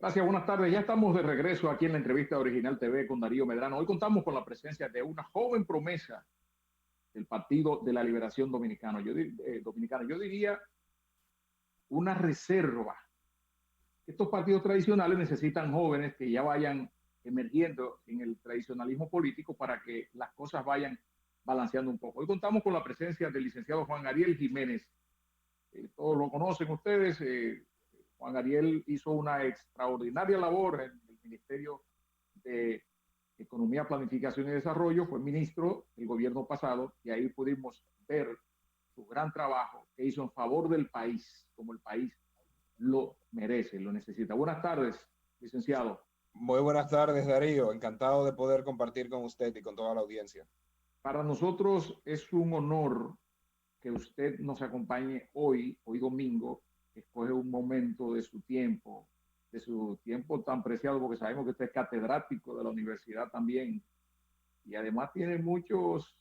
Gracias, buenas tardes. Ya estamos de regreso aquí en la entrevista Original TV con Darío Medrano. Hoy contamos con la presencia de una joven promesa del Partido de la Liberación Dominicana. Dominicana. Yo diría una reserva. Estos partidos tradicionales necesitan jóvenes que ya vayan emergiendo en el tradicionalismo político para que las cosas vayan balanceando un poco. Hoy contamos con la presencia del licenciado Juan Ariel Jiménez. Todos lo conocen ustedes. Juan Ariel hizo una extraordinaria labor en el Ministerio de Economía, Planificación y Desarrollo, fue ministro del gobierno pasado y ahí pudimos ver su gran trabajo que hizo en favor del país, como el país lo merece, lo necesita. Buenas tardes, licenciado. Muy buenas tardes, Darío. Encantado de poder compartir con usted y con toda la audiencia. Para nosotros es un honor que usted nos acompañe hoy domingo, escoge un momento de su tiempo tan preciado, porque sabemos que usted es catedrático de la universidad también, y además tiene muchos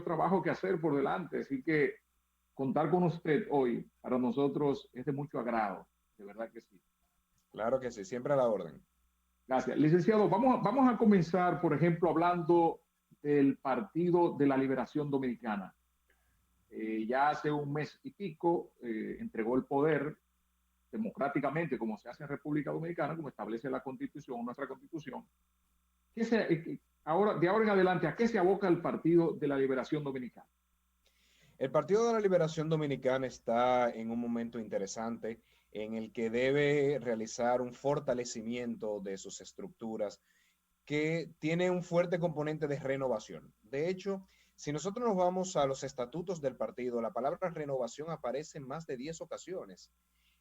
trabajos que hacer por delante, así que contar con usted hoy para nosotros es de mucho agrado, de verdad que sí. Claro que sí, siempre a la orden. Gracias. Licenciado, vamos a comenzar, por ejemplo, hablando del Partido de la Liberación Dominicana. Ya hace un mes y pico entregó el poder democráticamente, como se hace en República Dominicana, como establece la Constitución, nuestra Constitución. De ahora en adelante, ¿a qué se aboca el Partido de la Liberación Dominicana? El Partido de la Liberación Dominicana está en un momento interesante en el que debe realizar un fortalecimiento de sus estructuras que tiene un fuerte componente de renovación. De hecho, si nosotros nos vamos a los estatutos del partido, la palabra renovación aparece en más de 10 ocasiones.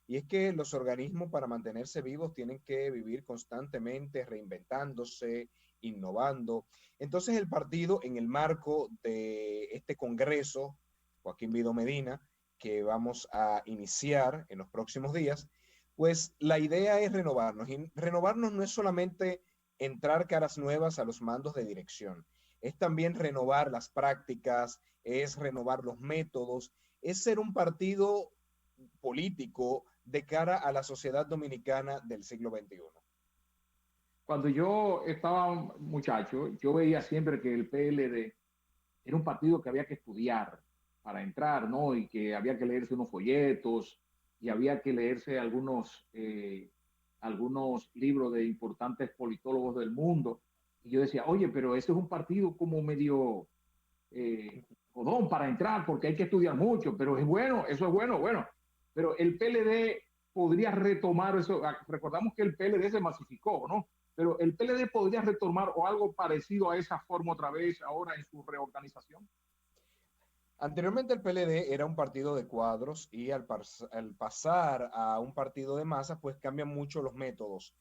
Y es que los organismos para mantenerse vivos tienen que vivir constantemente reinventándose, innovando. Entonces el partido, en el marco de este Congreso, Joaquín Vido Medina, que vamos a iniciar en los próximos días, pues la idea es renovarnos. Y renovarnos no es solamente entrar caras nuevas a los mandos de dirección, es también renovar las prácticas, es renovar los métodos, es ser un partido político de cara a la sociedad dominicana del siglo XXI. Cuando yo estaba muchacho, yo veía siempre que el PLD era un partido que había que estudiar para entrar, ¿no? Y que había que leerse unos folletos y había que leerse algunos libros de importantes politólogos del mundo. Y yo decía, oye, pero ese es un partido como medio jodón para entrar porque hay que estudiar mucho, pero es bueno, eso es bueno, bueno. Pero el PLD podría retomar eso. Recordamos que el PLD se masificó, ¿no? Pero el PLD podría retomar o algo parecido a esa forma otra vez ahora en su reorganización. Anteriormente el PLD era un partido de cuadros y al pasar a un partido de masas, pues cambian mucho los métodos.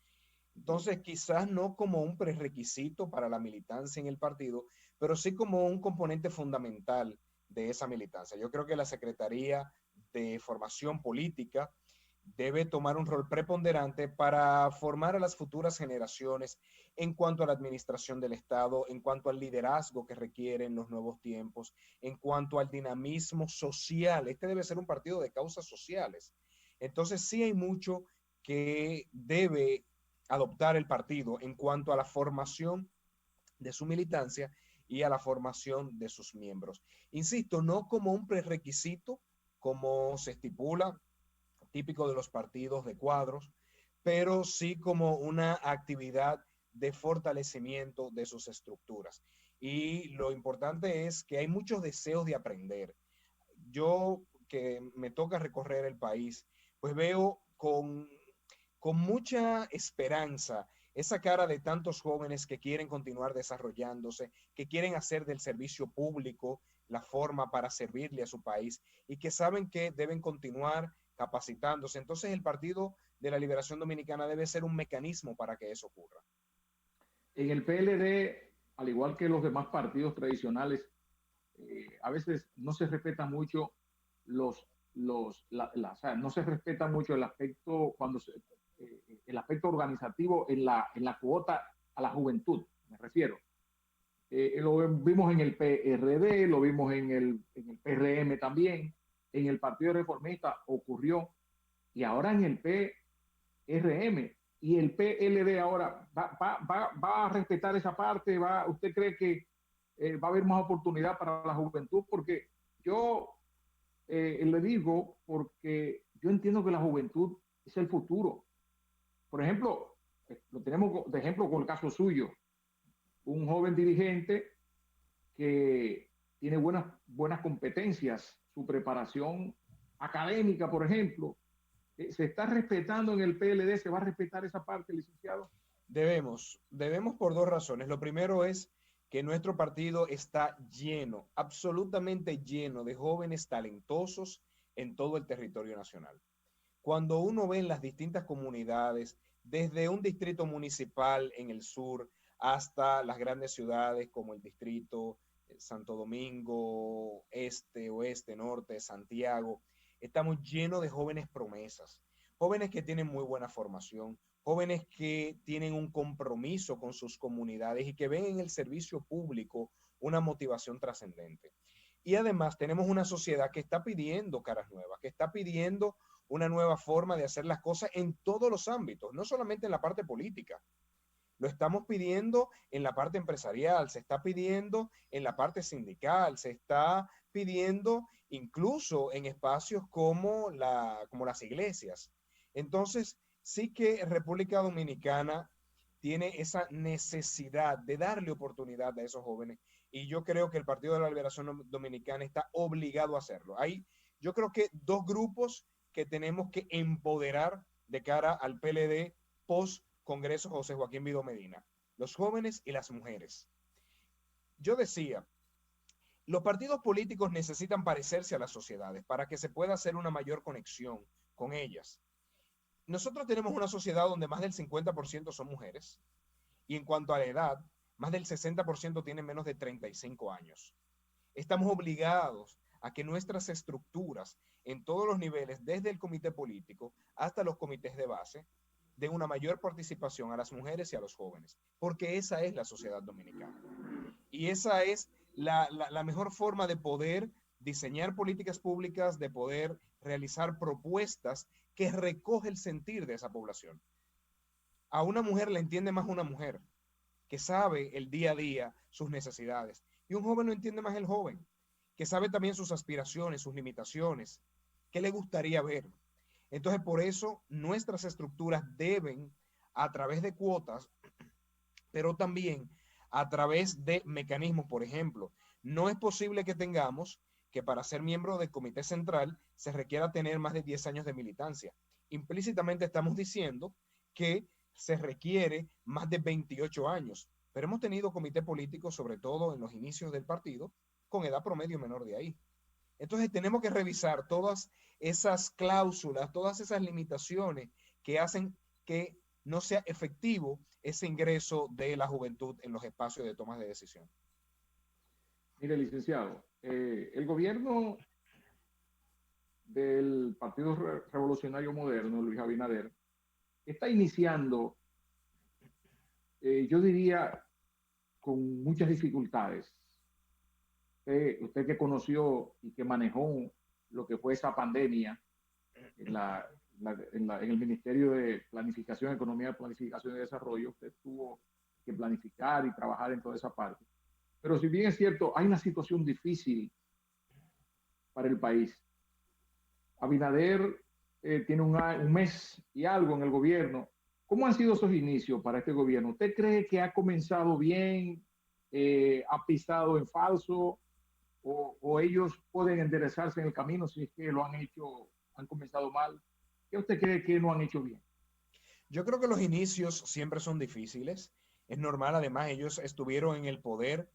Entonces, quizás no como un prerequisito para la militancia en el partido, pero sí como un componente fundamental de esa militancia. Yo creo que la Secretaría de Formación Política debe tomar un rol preponderante para formar a las futuras generaciones en cuanto a la administración del Estado, en cuanto al liderazgo que requieren los nuevos tiempos, en cuanto al dinamismo social. Este debe ser un partido de causas sociales. Entonces, sí hay mucho que debe adoptar el partido en cuanto a la formación de su militancia y a la formación de sus miembros. Insisto, no como un prerequisito, como se estipula, típico de los partidos de cuadros, pero sí como una actividad de fortalecimiento de sus estructuras. Y lo importante es que hay muchos deseos de aprender. Yo que me toca recorrer el país, pues veo con mucha esperanza esa cara de tantos jóvenes que quieren continuar desarrollándose, que quieren hacer del servicio público la forma para servirle a su país y que saben que deben continuar capacitándose. Entonces el Partido de la Liberación Dominicana debe ser un mecanismo para que eso ocurra. En el PLD, al igual que los demás partidos tradicionales, a veces no se respeta mucho o sea, no se respeta mucho el aspecto el aspecto organizativo en la cuota a la juventud, me refiero. Lo vimos en el PRD, lo vimos en el PRM también, en el Partido Reformista ocurrió, y ahora en el PRM y el PLD ahora va a respetar esa parte, ¿usted cree que va a haber más oportunidad para la juventud? Porque yo le digo, porque yo entiendo que la juventud es el futuro. Por ejemplo, lo tenemos de ejemplo con el caso suyo, un joven dirigente que tiene buenas competencias, su preparación académica, por ejemplo, ¿se está respetando en el PLD? ¿Se va a respetar esa parte, licenciado? Debemos por dos razones. Lo primero es que nuestro partido está lleno, absolutamente lleno de jóvenes talentosos en todo el territorio nacional. Cuando uno ve en las distintas comunidades, desde un distrito municipal en el sur hasta las grandes ciudades como el distrito Santo Domingo, este, oeste, norte, Santiago, estamos llenos de jóvenes promesas, jóvenes que tienen muy buena formación, jóvenes que tienen un compromiso con sus comunidades y que ven en el servicio público una motivación trascendente. Y además tenemos una sociedad que está pidiendo caras nuevas, que está pidiendo una nueva forma de hacer las cosas en todos los ámbitos, no solamente en la parte política. Lo estamos pidiendo en la parte empresarial, se está pidiendo en la parte sindical, se está pidiendo incluso en espacios como las iglesias. Entonces, sí que República Dominicana tiene esa necesidad de darle oportunidad a esos jóvenes y yo creo que el Partido de la Liberación Dominicana está obligado a hacerlo. Hay, yo creo que dos grupos que tenemos que empoderar de cara al PLD post Congreso José Joaquín Vido Medina, los jóvenes y las mujeres. Yo decía, los partidos políticos necesitan parecerse a las sociedades para que se pueda hacer una mayor conexión con ellas. Nosotros tenemos una sociedad donde más del 50% son mujeres y en cuanto a la edad, más del 60% tienen menos de 35 años. Estamos obligados a que nuestras estructuras en todos los niveles, desde el comité político hasta los comités de base, den una mayor participación a las mujeres y a los jóvenes, porque esa es la sociedad dominicana. Y esa es la mejor forma de poder diseñar políticas públicas, de poder realizar propuestas que recoge el sentir de esa población. A una mujer le entiende más una mujer, que sabe el día a día sus necesidades. Y un joven lo entiende más el joven, que sabe también sus aspiraciones, sus limitaciones, qué le gustaría ver. Entonces, por eso nuestras estructuras deben, a través de cuotas, pero también a través de mecanismos, por ejemplo, no es posible que tengamos que para ser miembro del Comité Central se requiera tener más de 10 años de militancia. Implícitamente estamos diciendo que se requiere más de 28 años, pero hemos tenido comité político, sobre todo en los inicios del partido, con edad promedio menor de ahí. Entonces tenemos que revisar todas esas cláusulas, todas esas limitaciones que hacen que no sea efectivo ese ingreso de la juventud en los espacios de toma de decisión. Mire, licenciado, el gobierno del Partido Revolucionario Moderno, Luis Abinader, está iniciando, yo diría, con muchas dificultades. Usted que conoció y que manejó lo que fue esa pandemia en el Ministerio de Planificación, Economía, Planificación y Desarrollo, usted tuvo que planificar y trabajar en toda esa parte. Pero si bien es cierto, hay una situación difícil para el país. Abinader tiene un mes y algo en el gobierno. ¿Cómo han sido esos inicios para este gobierno? ¿Usted cree que ha comenzado bien, ha pisado en falso, o ellos pueden enderezarse en el camino si es que lo han comenzado mal? ¿Qué usted cree que no han hecho bien? Yo creo que los inicios siempre son difíciles. Es normal, además, ellos estuvieron en el poder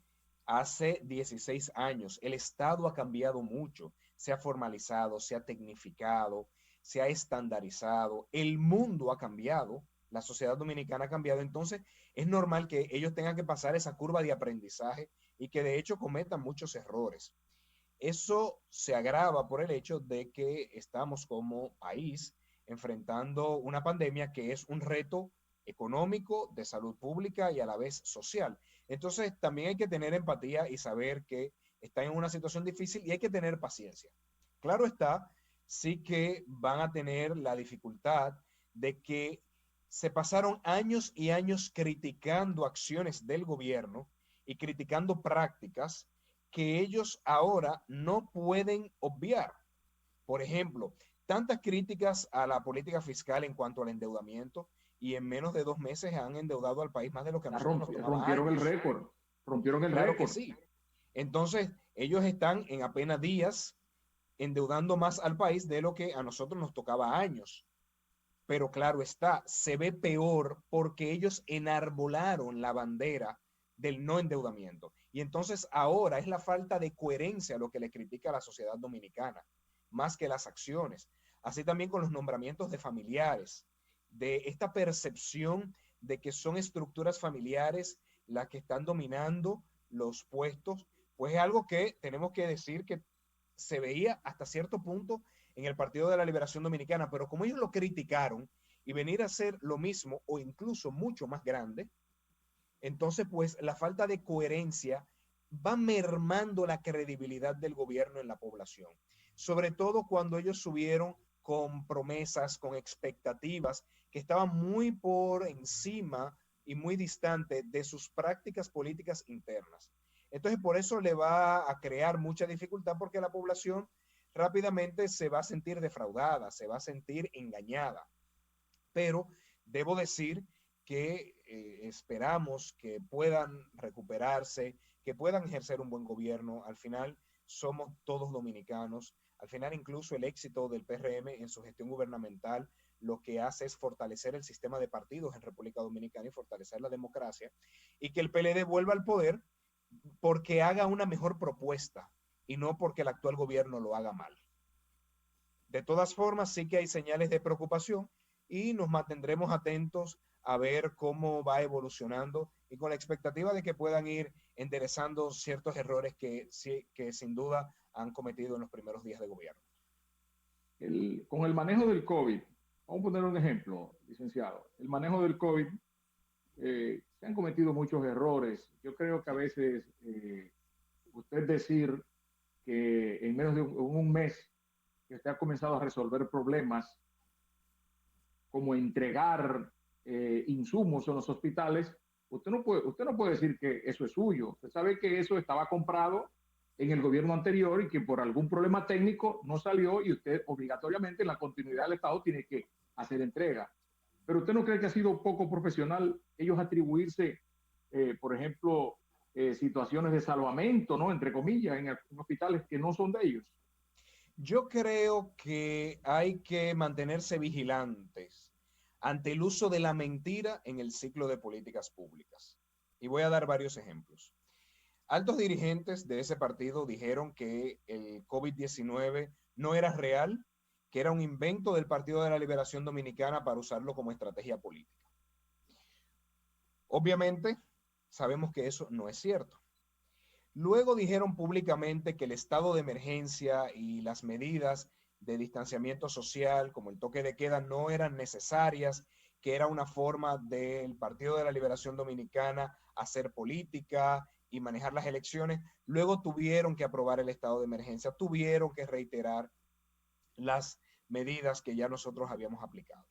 hace 16 años. El Estado ha cambiado mucho, se ha formalizado, se ha tecnificado, se ha estandarizado, el mundo ha cambiado, la sociedad dominicana ha cambiado, entonces es normal que ellos tengan que pasar esa curva de aprendizaje y que de hecho cometan muchos errores. Eso se agrava por el hecho de que estamos como país enfrentando una pandemia que es un reto económico, de salud pública y a la vez social. Entonces, también hay que tener empatía y saber que están en una situación difícil y hay que tener paciencia. Claro está, sí que van a tener la dificultad de que se pasaron años y años criticando acciones del gobierno y criticando prácticas que ellos ahora no pueden obviar. Por ejemplo, tantas críticas a la política fiscal en cuanto al endeudamiento, y en menos de 2 meses han endeudado al país más de lo que a nosotros nos tomaba rompieron el años. récord, rompieron el Claro que récord. sí. Entonces, ellos están en apenas días endeudando más al país de lo que a nosotros nos tocaba años. Pero claro está, se ve peor porque ellos enarbolaron la bandera del no endeudamiento. Y entonces ahora es la falta de coherencia lo que le critica a la sociedad dominicana, más que las acciones. Así también con los nombramientos de familiares, de esta percepción de que son estructuras familiares las que están dominando los puestos, pues es algo que tenemos que decir que se veía hasta cierto punto en el Partido de la Liberación Dominicana, pero como ellos lo criticaron y venir a hacer lo mismo o incluso mucho más grande, entonces pues la falta de coherencia va mermando la credibilidad del gobierno en la población, sobre todo cuando ellos subieron con promesas, con expectativas que estaban muy por encima y muy distante de sus prácticas políticas internas. Entonces, por eso le va a crear mucha dificultad porque la población rápidamente se va a sentir defraudada, se va a sentir engañada. Pero debo decir que esperamos que puedan recuperarse, que puedan ejercer un buen gobierno. Al final somos todos dominicanos. Al final incluso el éxito del PRM en su gestión gubernamental lo que hace es fortalecer el sistema de partidos en República Dominicana y fortalecer la democracia, y que el PLD vuelva al poder porque haga una mejor propuesta y no porque el actual gobierno lo haga mal. De todas formas, sí que hay señales de preocupación y nos mantendremos atentos a ver cómo va evolucionando y con la expectativa de que puedan ir enderezando ciertos errores que sin duda han cometido en los primeros días de gobierno. Con el manejo del COVID, vamos a poner un ejemplo, licenciado. El manejo del COVID, se han cometido muchos errores. Yo creo que a Sí. veces usted decir que en menos de un mes que usted ha comenzado a resolver problemas como entregar insumos en los hospitales, usted no puede decir que eso es suyo. Usted sabe que eso estaba comprado en el gobierno anterior y que por algún problema técnico no salió y usted obligatoriamente en la continuidad del Estado tiene que hacer entrega. Pero usted no cree que ha sido poco profesional ellos atribuirse, por ejemplo, situaciones de salvamento, ¿no? Entre comillas, en hospitales que no son de ellos. Yo creo que hay que mantenerse vigilantes ante el uso de la mentira en el ciclo de políticas públicas. Y voy a dar varios ejemplos. Altos dirigentes de ese partido dijeron que el COVID-19 no era real, que era un invento del Partido de la Liberación Dominicana para usarlo como estrategia política. Obviamente, sabemos que eso no es cierto. Luego dijeron públicamente que el estado de emergencia y las medidas de distanciamiento social, como el toque de queda, no eran necesarias, que era una forma del Partido de la Liberación Dominicana hacer política y manejar las elecciones. Luego tuvieron que aprobar el estado de emergencia, tuvieron que reiterar las medidas que ya nosotros habíamos aplicado.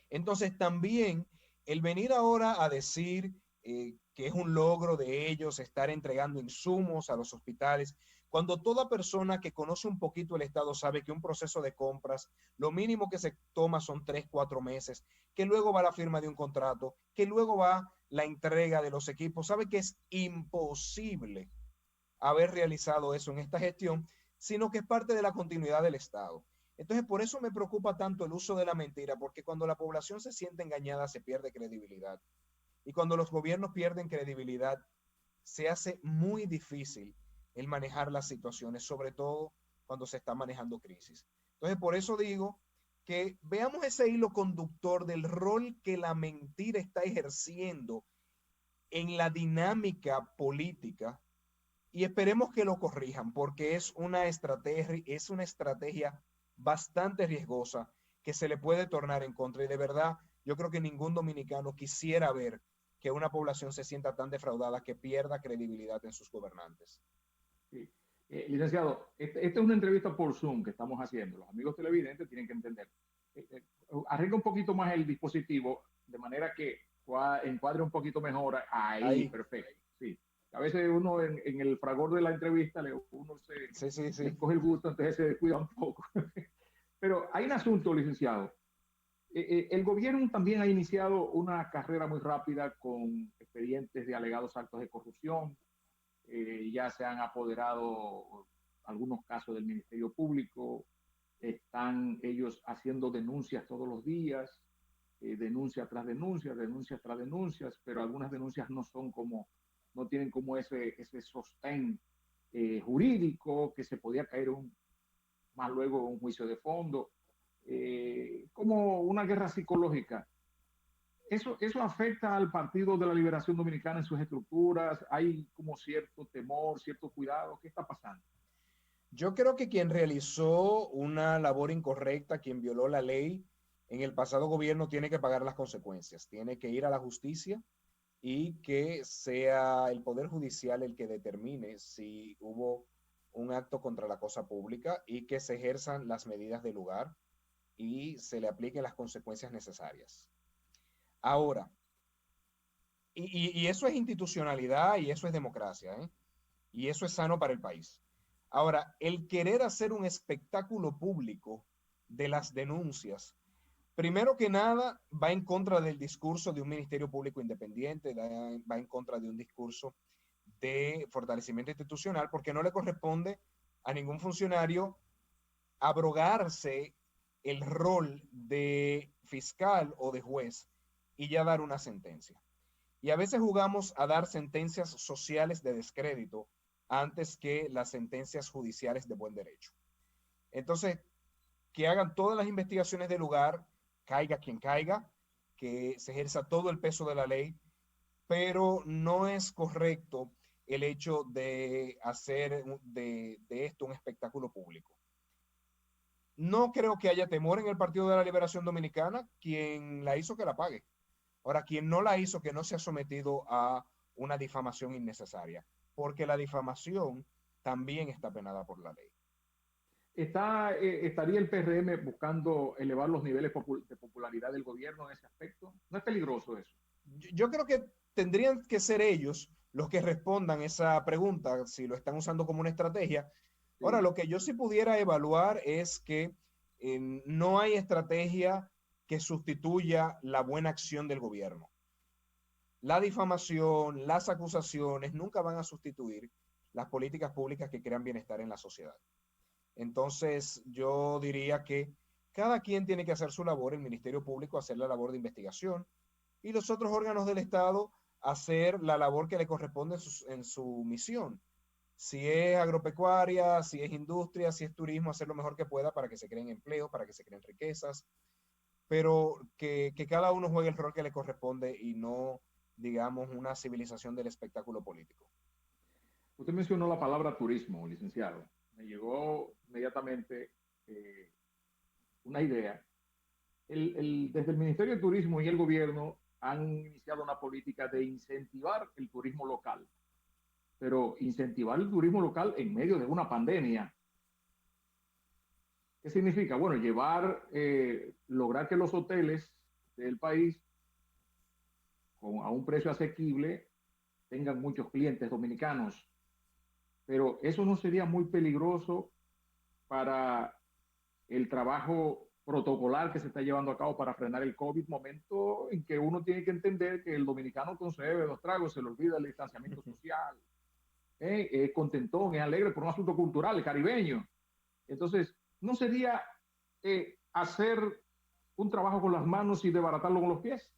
Entonces también el venir ahora a decir que es un logro de ellos estar entregando insumos a los hospitales, cuando toda persona que conoce un poquito el Estado sabe que un proceso de compras, lo mínimo que se toma son 3, 4 meses, que luego va la firma de un contrato, que luego va la entrega de los equipos, sabe que es imposible haber realizado eso en esta gestión, sino que es parte de la continuidad del Estado. Entonces, por eso me preocupa tanto el uso de la mentira, porque cuando la población se siente engañada, se pierde credibilidad. Y cuando los gobiernos pierden credibilidad, se hace muy difícil el manejar las situaciones, sobre todo cuando se está manejando crisis. Entonces, por eso digo que veamos ese hilo conductor del rol que la mentira está ejerciendo en la dinámica política y esperemos que lo corrijan porque es una estrategia bastante riesgosa que se le puede tornar en contra y de verdad yo creo que ningún dominicano quisiera ver que una población se sienta tan defraudada que pierda credibilidad en sus gobernantes. Sí. Licenciado, esta es una entrevista por Zoom que estamos haciendo. Los amigos televidentes tienen que entender. arregla un poquito más el dispositivo, de manera que encuadre un poquito mejor ahí, perfecto. Sí. A veces uno en el fragor de la entrevista, uno le coge el gusto, entonces se descuida un poco. Pero hay un asunto, licenciado. El gobierno también ha iniciado una carrera muy rápida con expedientes de alegados actos de corrupción. Ya se han apoderado algunos casos del Ministerio Público. Están ellos haciendo denuncias todos los días, denuncia tras denuncia, denuncias tras denuncias, pero algunas denuncias no tienen como ese sostén jurídico que se podía caer más luego un juicio de fondo, como una guerra psicológica. Eso afecta al Partido de la Liberación Dominicana en sus estructuras. Hay como cierto temor, cierto cuidado. ¿Qué está pasando? Yo creo que quien realizó una labor incorrecta, quien violó la ley en el pasado gobierno, tiene que pagar las consecuencias. Tiene que ir a la justicia y que sea el Poder Judicial el que determine si hubo un acto contra la cosa pública y que se ejerzan las medidas del lugar y se le apliquen las consecuencias necesarias. Ahora, y eso es institucionalidad y eso es democracia, ¿eh? Y eso es sano para el país. Ahora, el querer hacer un espectáculo público de las denuncias, primero que nada, va en contra del discurso de un Ministerio Público independiente, va en contra de un discurso de fortalecimiento institucional, porque no le corresponde a ningún funcionario abrogarse el rol de fiscal o de juez y ya dar una sentencia. Y a veces jugamos a dar sentencias sociales de descrédito antes que las sentencias judiciales de buen derecho. Entonces, que hagan todas las investigaciones del lugar, caiga quien caiga, que se ejerza todo el peso de la ley, pero no es correcto el hecho de hacer de esto un espectáculo público. No creo que haya temor en el Partido de la Liberación Dominicana. Quien la hizo, que la pague. Ahora, quien no la hizo, que no se ha sometido a una difamación innecesaria, porque la difamación también está penada por la ley. ¿Estaría el PRM buscando elevar los niveles de popularidad del gobierno en ese aspecto? ¿No es peligroso eso? Yo creo que tendrían que ser ellos los que respondan esa pregunta, si lo están usando como una estrategia. Sí. Ahora, lo que yo sí pudiera evaluar es que no hay estrategia que sustituya la buena acción del gobierno. La difamación, las acusaciones nunca van a sustituir las políticas públicas que crean bienestar en la sociedad. Entonces, yo diría que cada quien tiene que hacer su labor, el Ministerio Público hacer la labor de investigación y los otros órganos del Estado hacer la labor que le corresponde en su misión. Si es agropecuaria, si es industria, si es turismo, hacer lo mejor que pueda para que se creen empleos, para que se creen riquezas, pero que cada uno juegue el rol que le corresponde y no, digamos, una civilización del espectáculo político. Usted mencionó la palabra turismo, licenciado. Me llegó inmediatamente una idea. Desde el Ministerio de Turismo y el gobierno han iniciado una política de incentivar el turismo local, pero incentivar el turismo local en medio de una pandemia. ¿Qué significa? Bueno, lograr que los hoteles del país a un precio asequible tengan muchos clientes dominicanos, pero eso no sería muy peligroso para el trabajo protocolar que se está llevando a cabo para frenar el COVID, momento en que uno tiene que entender que el dominicano cuando se bebe 2 tragos se le olvida el distanciamiento social, es contentón, es alegre por un asunto cultural, caribeño. Entonces, ¿no sería hacer un trabajo con las manos y desbaratarlo con los pies?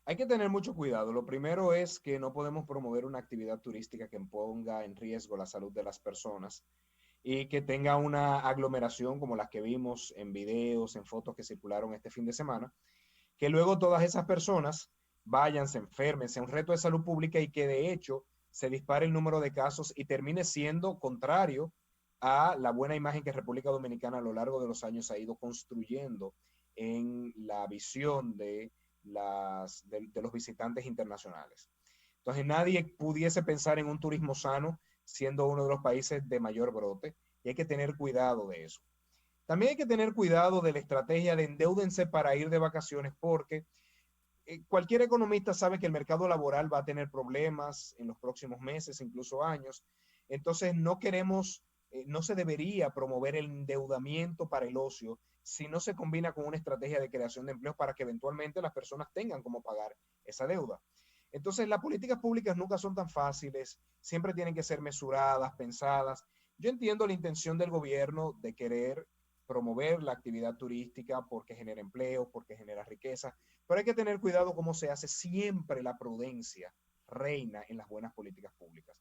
Hay que tener mucho cuidado. Lo primero es que no podemos promover una actividad turística que ponga en riesgo la salud de las personas y que tenga una aglomeración como las que vimos en videos, en fotos que circularon este fin de semana, que luego todas esas personas vayan, se enfermen, sea un reto de salud pública y que de hecho se dispare el número de casos y termine siendo contrario a la buena imagen que República Dominicana a lo largo de los años ha ido construyendo en la visión de los visitantes internacionales. Entonces nadie pudiese pensar en un turismo sano siendo uno de los países de mayor brote y hay que tener cuidado de eso. También hay que tener cuidado de la estrategia de endeúdense para ir de vacaciones, porque cualquier economista sabe que el mercado laboral va a tener problemas en los próximos meses, incluso años. Entonces, no queremos, no se debería promover el endeudamiento para el ocio si no se combina con una estrategia de creación de empleos para que eventualmente las personas tengan cómo pagar esa deuda. Entonces, las políticas públicas nunca son tan fáciles, siempre tienen que ser mesuradas, pensadas. Yo entiendo la intención del gobierno de querer promover la actividad turística porque genera empleo, porque genera riqueza, pero hay que tener cuidado cómo se hace. Siempre la prudencia reina en las buenas políticas públicas.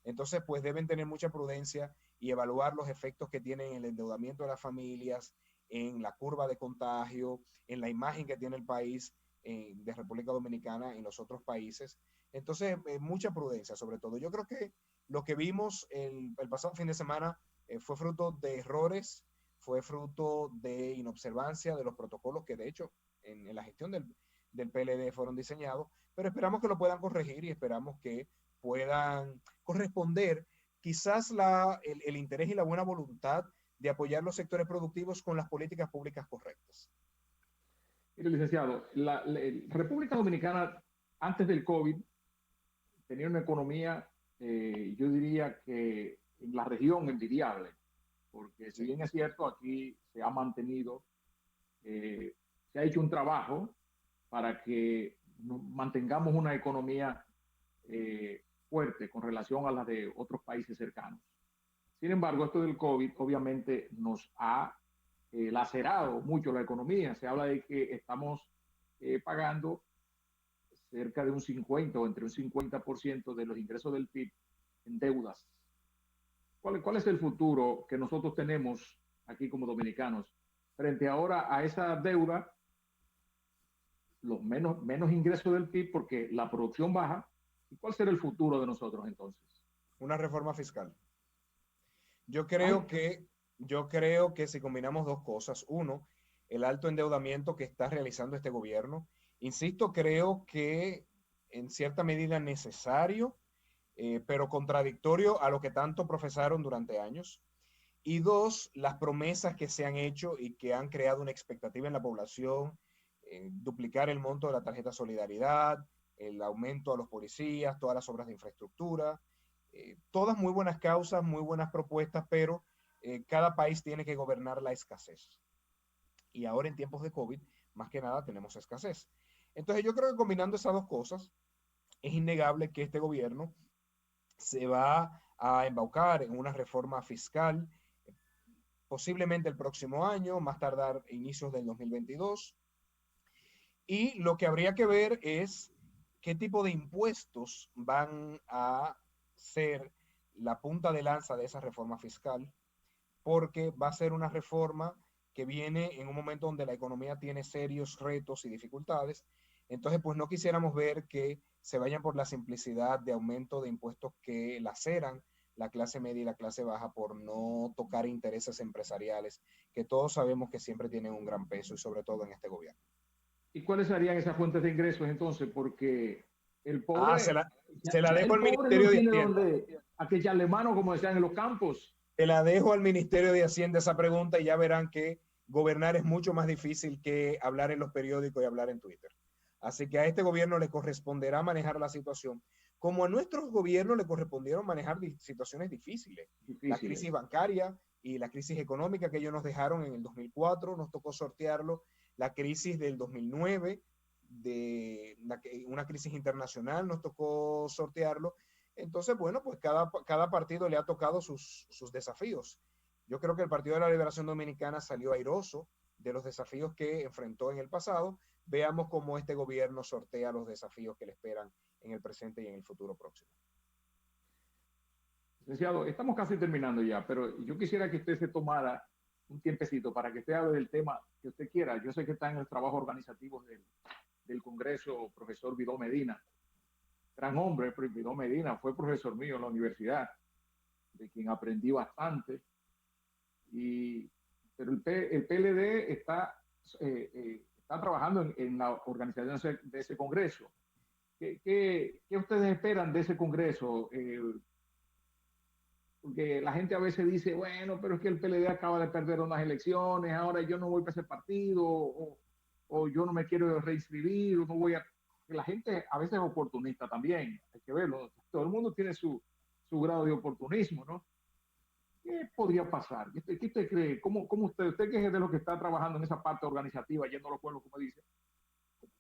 Entonces, pues deben tener mucha prudencia y evaluar los efectos que tienen el endeudamiento de las familias, en la curva de contagio, en la imagen que tiene el país de República Dominicana en los otros países. Entonces, mucha prudencia sobre todo. Yo creo que lo que vimos el pasado fin de semana fue fruto de errores, fue fruto de inobservancia de los protocolos que de hecho en la gestión del PLD fueron diseñados, pero esperamos que lo puedan corregir y esperamos que puedan corresponder quizás el interés y la buena voluntad de apoyar los sectores productivos con las políticas públicas correctas. Mire, licenciado, la República Dominicana antes del COVID tenía una economía, yo diría que en la región envidiable, porque si Sí. bien es cierto, aquí se ha mantenido, eh, se ha hecho un trabajo para que mantengamos una economía fuerte con relación a la de otros países cercanos. Sin embargo, esto del COVID obviamente nos ha lacerado mucho la economía. Se habla de que estamos pagando cerca de un 50 o entre un 50% de los ingresos del PIB en deudas. ¿Cuál es el futuro que nosotros tenemos aquí como dominicanos frente ahora a esa deuda, los menos ingresos del PIB porque la producción baja? ¿Y cuál será el futuro de nosotros entonces? Una reforma fiscal. Yo Ay, creo que, yo creo que si combinamos dos cosas, uno, el alto endeudamiento que está realizando este gobierno, insisto, creo que en cierta medida necesario, pero contradictorio a lo que tanto profesaron durante años. Y dos, las promesas que se han hecho y que han creado una expectativa en la población, duplicar el monto de la tarjeta Solidaridad, el aumento a los policías, todas las obras de infraestructura, todas muy buenas causas, muy buenas propuestas, pero cada país tiene que gobernar la escasez. Y ahora en tiempos de COVID, más que nada tenemos escasez. Entonces yo creo que combinando esas dos cosas, es innegable que este gobierno se va a embaucar en una reforma fiscal posiblemente el próximo año, más tardar inicios del 2022. Y lo que habría que ver es qué tipo de impuestos van a ser la punta de lanza de esa reforma fiscal, porque va a ser una reforma que viene en un momento donde la economía tiene serios retos y dificultades. Entonces, pues no quisiéramos ver que se vayan por la simplicidad de aumento de impuestos que laceran la clase media y la clase baja por no tocar intereses empresariales, que todos sabemos que siempre tienen un gran peso y sobre todo en este gobierno. ¿y cuáles serían esas fuentes de ingresos entonces? Porque el Ah, pobre, se la ya dejo el al pobre no Ministerio de tiene Hacienda. donde a que echarle mano, como decían en los campos. Te la dejo al Ministerio de Hacienda esa pregunta y ya verán que gobernar es mucho más difícil que hablar en los periódicos y hablar en Twitter. Así que a este gobierno le corresponderá manejar la situación, como a nuestros gobiernos le correspondieron manejar situaciones difíciles. La crisis Difíciles. bancaria y la crisis económica que ellos nos dejaron en el 2004, nos tocó sortearlo. La crisis del 2009, una crisis internacional, nos tocó sortearlo. Entonces, bueno, pues cada partido le ha tocado sus desafíos. Yo creo que el Partido de la Liberación Dominicana salió airoso de los desafíos que enfrentó en el pasado. Veamos cómo este gobierno sortea los desafíos que le esperan en el presente y en el futuro próximo. Licenciado, estamos casi terminando ya, pero yo quisiera que usted se tomara un tiempecito para que usted hable del tema que usted quiera. Yo sé que está en el trabajo organizativo del Congreso, profesor Vidó Medina. Gran hombre, Vidó Medina, fue profesor mío en la universidad, de quien aprendí bastante. Y, pero el PLD está trabajando en la organización de ese Congreso. ¿Qué ustedes esperan de ese Congreso? porque la gente a veces dice, bueno, pero es que el PLD acaba de perder unas elecciones, ahora yo no voy para ese partido, o yo no me quiero reinscribir, o no voy a... La gente a veces es oportunista también, hay que verlo. Todo el mundo tiene su grado de oportunismo, ¿no? ¿Qué podría pasar? ¿Qué usted cree? ¿Cómo usted que es de los que está trabajando en esa parte organizativa, yendo a los pueblos, como dice,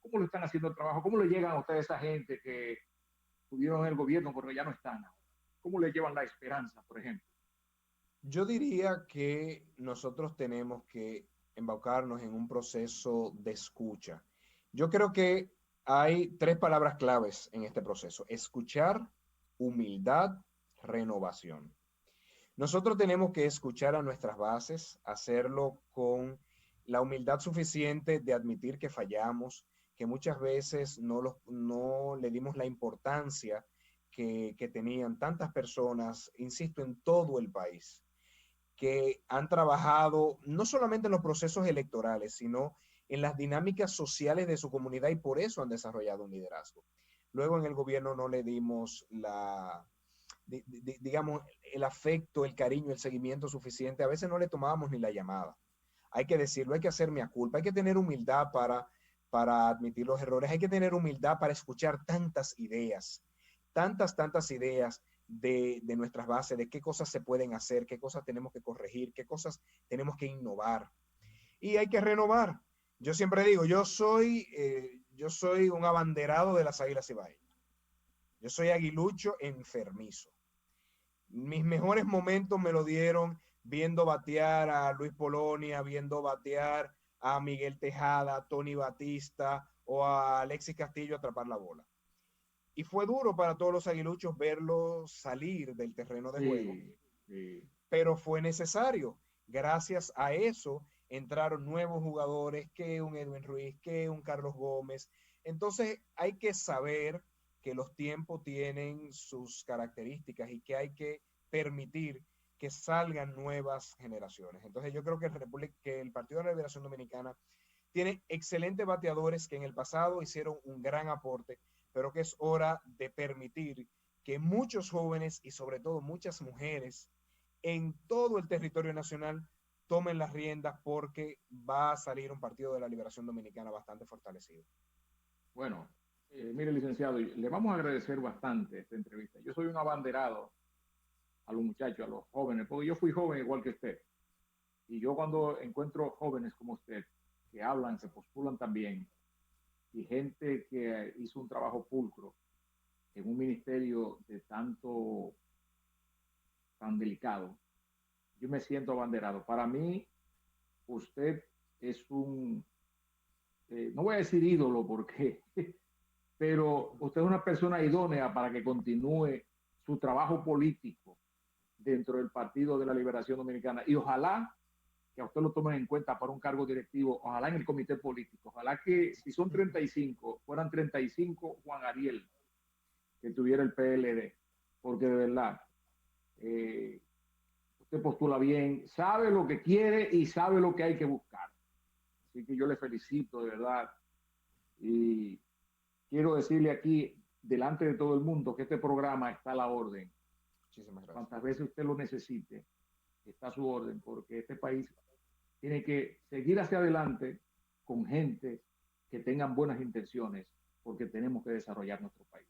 cómo lo están haciendo el trabajo? ¿Cómo le llegan a ustedes a esa gente que estuvieron en el gobierno porque ya no están? ¿Cómo le llevan la esperanza, por ejemplo? Yo diría que nosotros tenemos que embaucarnos en un proceso de escucha. Yo creo que hay tres palabras claves en este proceso: escuchar, humildad, renovación. Nosotros tenemos que escuchar a nuestras bases, hacerlo con la humildad suficiente de admitir que fallamos, que muchas veces no le dimos la importancia que tenían tantas personas, insisto, en todo el país, que han trabajado no solamente en los procesos electorales, sino en las dinámicas sociales de su comunidad, y por eso han desarrollado un liderazgo. Luego en el gobierno no le dimos digamos, el afecto, el cariño, el seguimiento suficiente. A veces no le tomábamos ni la llamada. Hay que decirlo, hay que hacer mea culpa, hay que tener humildad para admitir los errores, hay que tener humildad para escuchar tantas ideas de nuestras bases, de qué cosas se pueden hacer, qué cosas tenemos que corregir, qué cosas tenemos que innovar. Y hay que renovar. Yo siempre digo, yo soy un abanderado de las Águilas Ibaeñas. Yo soy aguilucho enfermizo. Mis mejores momentos me lo dieron viendo batear a Luis Polonia, viendo batear a Miguel Tejada, a Tony Batista o a Alexis Castillo atrapar la bola. Y fue duro para todos los aguiluchos verlos salir del terreno de juego, pero fue necesario. Gracias a eso entraron nuevos jugadores, que un Edwin Ruiz, que un Carlos Gómez. Entonces hay que saber que los tiempos tienen sus características y que hay que permitir que salgan nuevas generaciones. Entonces yo creo que el Partido de la Liberación Dominicana tiene excelentes bateadores que en el pasado hicieron un gran aporte, pero que es hora de permitir que muchos jóvenes y sobre todo muchas mujeres en todo el territorio nacional tomen las riendas, porque va a salir un Partido de la Liberación Dominicana bastante fortalecido. Bueno, mire, licenciado, le vamos a agradecer bastante esta entrevista. Yo soy un abanderado a los muchachos, a los jóvenes, porque yo fui joven igual que usted. Y yo cuando encuentro jóvenes como usted, que hablan, que postulan también, y gente que hizo un trabajo pulcro en un ministerio tan delicado, yo me siento abanderado. Para mí, usted es no voy a decir ídolo porque, pero usted es una persona idónea para que continúe su trabajo político dentro del Partido de la Liberación Dominicana. Y ojalá que a usted lo tomen en cuenta para un cargo directivo, ojalá en el comité político, ojalá que si son 35, fueran 35 Juan Ariel, que tuviera el PLD, porque de verdad, usted postula bien, sabe lo que quiere y sabe lo que hay que buscar. Así que yo le felicito, de verdad, y quiero decirle aquí, delante de todo el mundo, que este programa está a la orden. Muchísimas gracias. Cuantas veces usted lo necesite, está a su orden, porque este país tiene que seguir hacia adelante con gente que tengan buenas intenciones, porque tenemos que desarrollar nuestro país.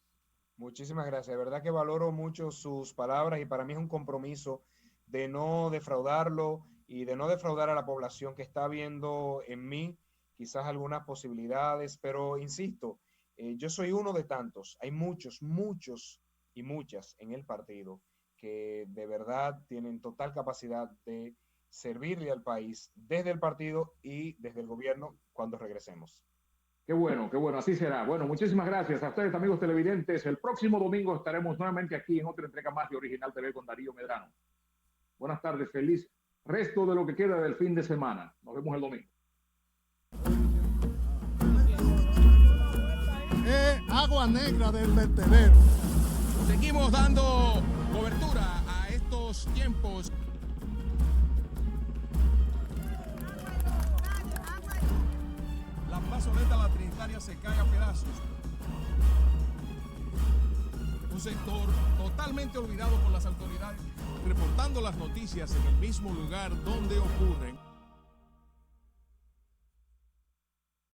Muchísimas gracias. De verdad que valoro mucho sus palabras, y para mí es un compromiso de no defraudarlo y de no defraudar a la población que está viendo en mí quizás algunas posibilidades, pero insisto, yo soy uno de tantos. Hay muchos y muchas en el partido que de verdad tienen total capacidad de servirle al país desde el partido y desde el gobierno cuando regresemos. Qué bueno, así será. Bueno, muchísimas gracias a ustedes, amigos televidentes. El próximo domingo estaremos nuevamente aquí en otra entrega más de Original TV con Darío Medrano. Buenas tardes, feliz resto de lo que queda del fin de semana. Nos vemos el domingo. Agua negra del vertedero. Seguimos dando cobertura a estos tiempos. La plazoleta La Trinitaria se cae a pedazos. un sector totalmente olvidado por las autoridades, reportando las noticias en el mismo lugar donde ocurren.